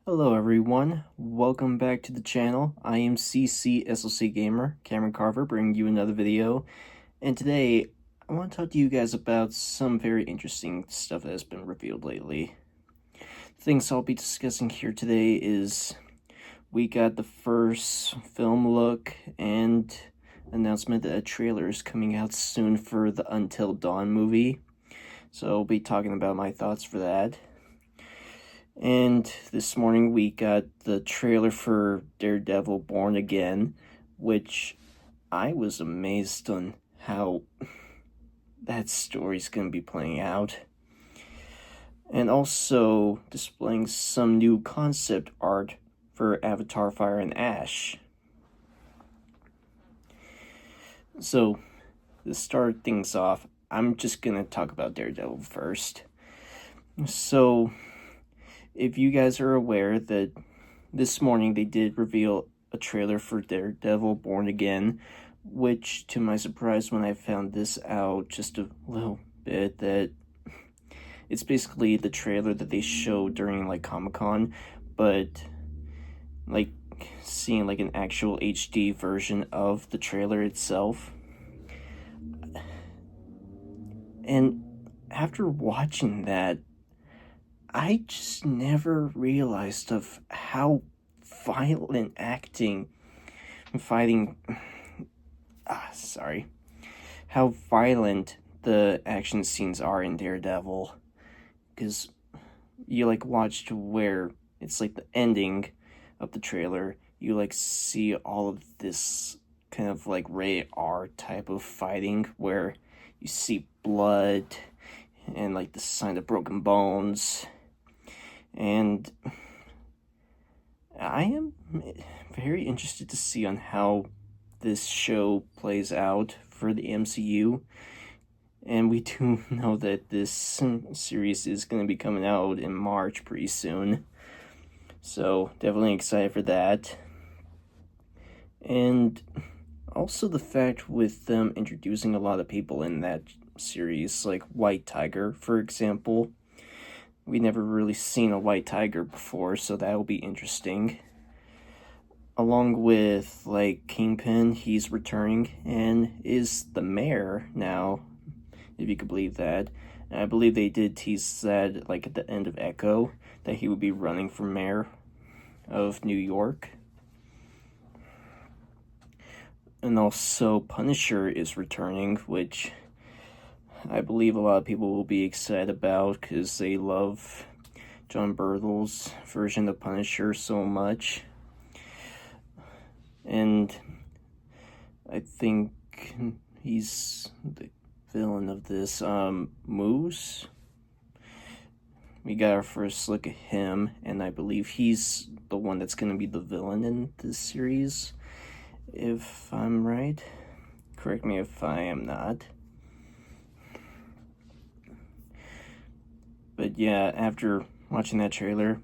Hello everyone, welcome back to the channel. I am CC Gamer, Cameron Carver, bringing you another video. And today, I want to talk to you guys about some very interesting stuff that has been revealed lately. The things I'll be discussing here today is we got the first film look and announcement that a trailer is coming out soon for the Until Dawn movie. So I'll be talking about my thoughts for that. And this morning we got the trailer for DareDevil Born Again, which I was amazed on how that story's going to be playing out. And also displaying some new concept art for Avatar Fire and Ash. So, to start things off, I'm just going to talk about DareDevil first. So, if you guys are aware that this morning they did reveal a trailer for DareDevil Born Again, which, to my surprise when I found this out just a little bit, that it's basically the trailer that they showed during, like, Comic-Con, but, like, seeing, like, an actual HD version of the trailer itself. And after watching that, I just never realized of how violent how violent the action scenes are in Daredevil. Because you, like, watched where it's, like, the ending of the trailer, you, like, see all of this kind of, like, rated R type of fighting, where you see blood, and, like, the sign of broken bones. And I am very interested to see on how this show plays out for the MCU. And we do know that this series is going to be coming out in March pretty soon. So definitely excited for that. And also the fact with them introducing a lot of people in that series, like White Tiger, for example. We never really seen a White Tiger before, so that'll be interesting. Along with, like, Kingpin, he's returning and is the mayor now, if you could believe that. And I believe they did tease that, like, at the end of Echo, that he would be running for mayor of New York. And also Punisher is returning, which I believe a lot of people will be excited about because they love John Berthel's version of Punisher so much. And I think he's the villain of this. Moose. We got our first look at him, and I believe he's the one that's going to be the villain in this series, if I'm right. Correct me if I am not. But yeah, after watching that trailer,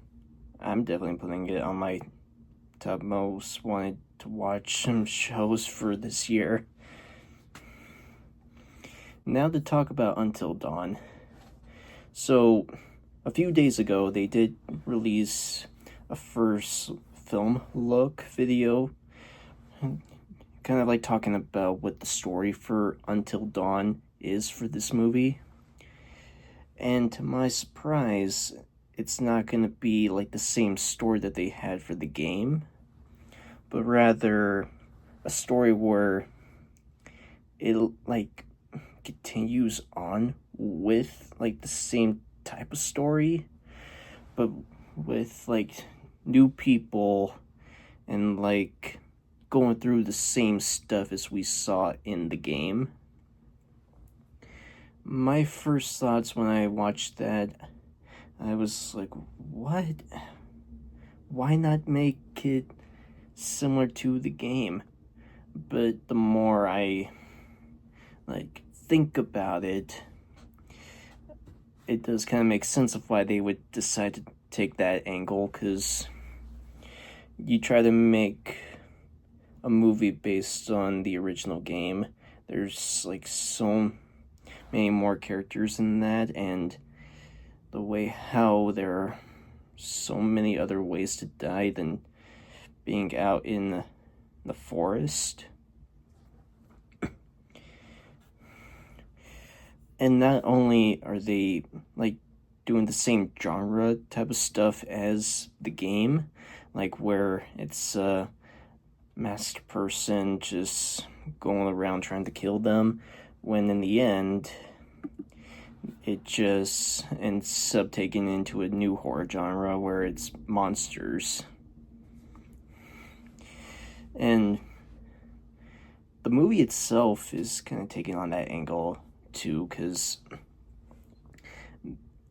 I'm definitely putting it on my top most wanted to watch some shows for this year. Now to talk about Until Dawn. So, a few days ago, they did release a first film look video, kind of like talking about what the story for Until Dawn is for this movie. And to my surprise, it's not going to be like the same story that they had for the game, but rather a story where it, like, continues on with, like, the same type of story, but with, like, new people and, like, going through the same stuff as we saw in the game. My first thoughts when I watched that, I was like, what? Why not make it similar to the game? But the more I, like, think about it, it does kind of make sense of why they would decide to take that angle, because you try to make a movie based on the original game, there's, like, so many more characters in that, and the way how they're so many other ways to die than being out in the forest. And not only are they like doing the same genre type of stuff as the game, like where it's a masked person just going around trying to kill them, when in the end it just ends up taking into a new horror genre where it's monsters. And the movie itself is kind of taking on that angle too, because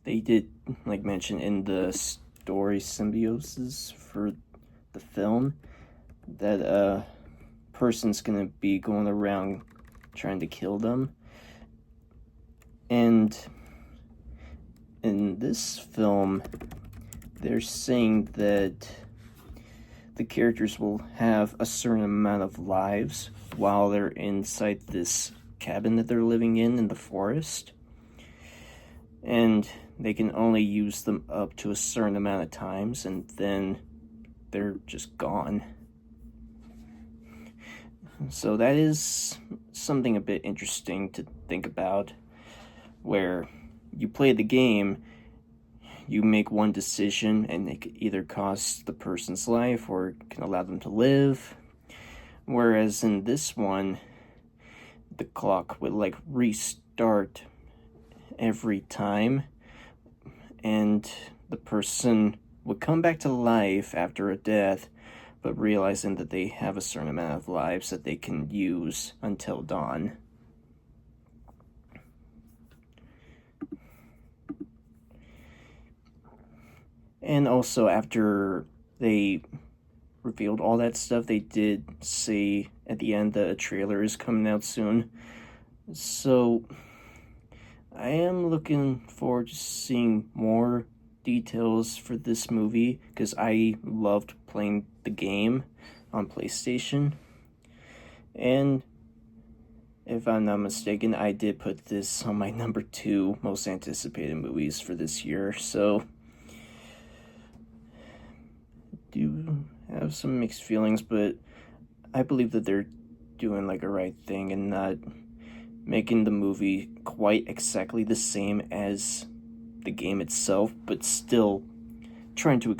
they did like mention in the story symbiosis for the film that a person's gonna be going around trying to kill them. And in this film, they're saying that the characters will have a certain amount of lives while they're inside this cabin that they're living in the forest. And they can only use them up to a certain amount of times, and then they're just gone. So that is something a bit interesting to think about, where you play the game, you make one decision, and it could either cost the person's life or can allow them to live. Whereas in this one, the clock would like restart every time, and the person would come back to life after a death, but realizing that they have a certain amount of lives that they can use until dawn. And also, after they revealed all that stuff, they did say at the end that a trailer is coming out soon. So I am looking forward to seeing more details for this movie, because I loved playing the game on PlayStation. And if I'm not mistaken, I did put this on my number 2 most anticipated movies for this year. So do have some mixed feelings, but I believe that they're doing like a right thing and not making the movie quite exactly the same as the game itself, but still trying to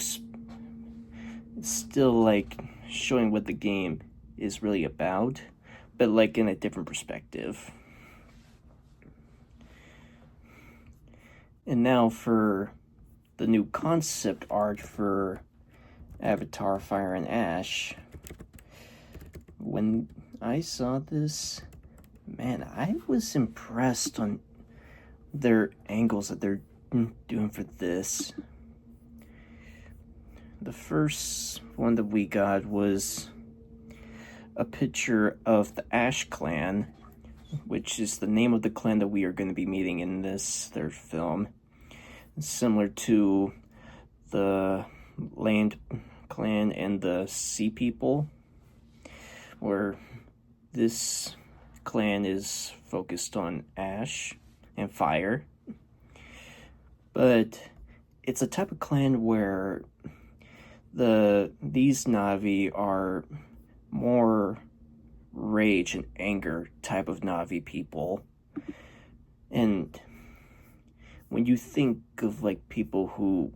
still like showing what the game is really about, but like in a different perspective. And now for the new concept art for Avatar Fire and Ash. When I saw this, man, I was impressed on their angles that they're doing for this. The first one that we got was a picture of the Ash clan, which is the name of the clan that we are going to be meeting in this third film. Similar to the Land clan and the Sea people, where this clan is focused on ash and fire. But it's a type of clan where these Na'vi are more rage and anger type of Na'vi people. And when you think of like people who,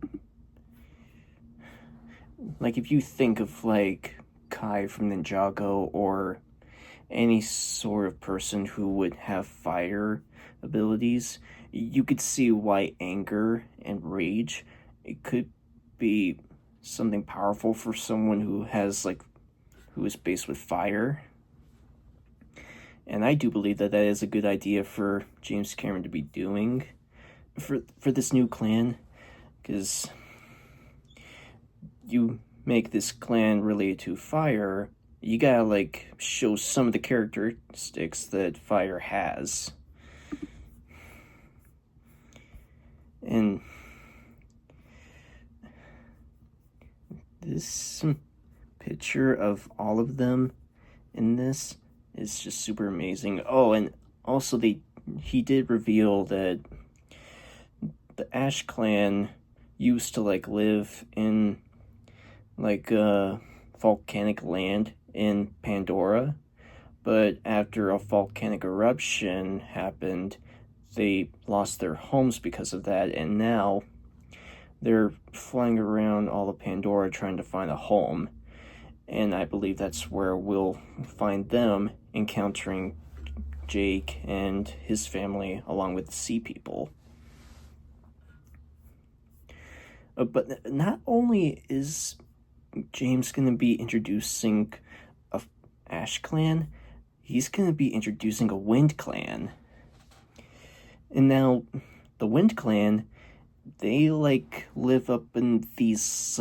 like if you think of like Kai from Ninjago or any sort of person who would have fire abilities, you could see why anger and rage, it could be something powerful for someone who is based with fire. And I do believe that is a good idea for James Cameron to be doing for this new clan, because you make this clan related to fire, you gotta like show some of the characteristics that fire has. And this picture of all of them in this is just super amazing. Oh, and also he did reveal that the Ash clan used to like live in like volcanic land in Pandora, but after a volcanic eruption happened, they lost their homes because of that, and now they're flying around all of Pandora trying to find a home. And I believe that's where we'll find them encountering Jake and his family along with the sea people. But not only is James going to be introducing a Ash clan, he's going to be introducing a Wind clan. And now, the Wind clan, they like live up in these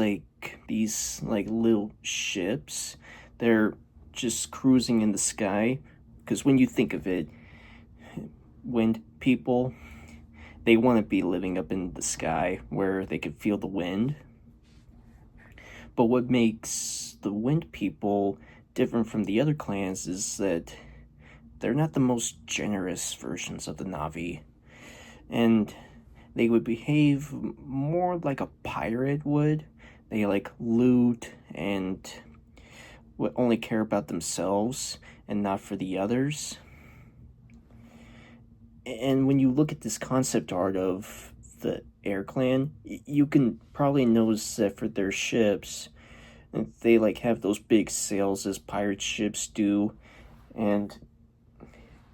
little ships. They're just cruising in the sky. Because when you think of it, wind people, they want to be living up in the sky where they can feel the wind. But what makes the wind people different from the other clans is that they're not the most generous versions of the Na'vi. And they would behave more like a pirate would. They like loot and would only care about themselves and not for the others. And when you look at this concept art of the Air Clan, you can probably notice that for their ships, they like have those big sails as pirate ships do, and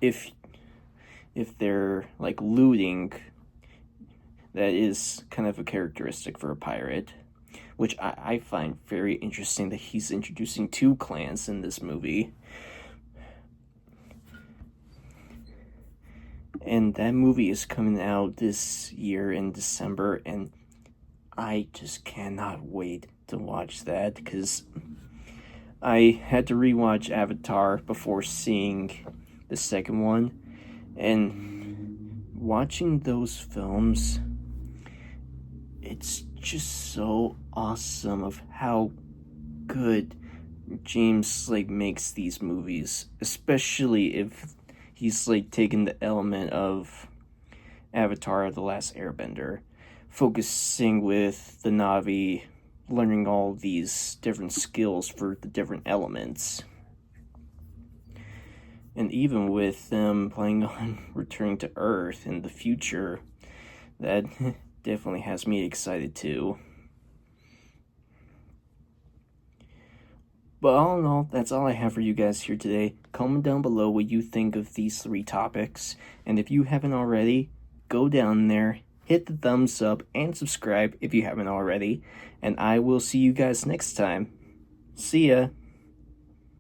if they're like looting, that is kind of a characteristic for a pirate, which I find very interesting that he's introducing two clans in this movie. And that movie is coming out this year in December, and I just cannot wait to watch that, because I had to rewatch Avatar before seeing the second one, and watching those films, it's just so awesome of how good James like makes these movies, especially if he's like taking the element of Avatar: The Last Airbender, focusing with the Na'vi, learning all these different skills for the different elements. And even with them planning on returning to Earth in the future, that definitely has me excited too. But all in all, that's all I have for you guys here today. Comment down below what you think of these 3 topics. And if you haven't already, go down there, hit the thumbs up, and subscribe if you haven't already. And I will see you guys next time. See ya!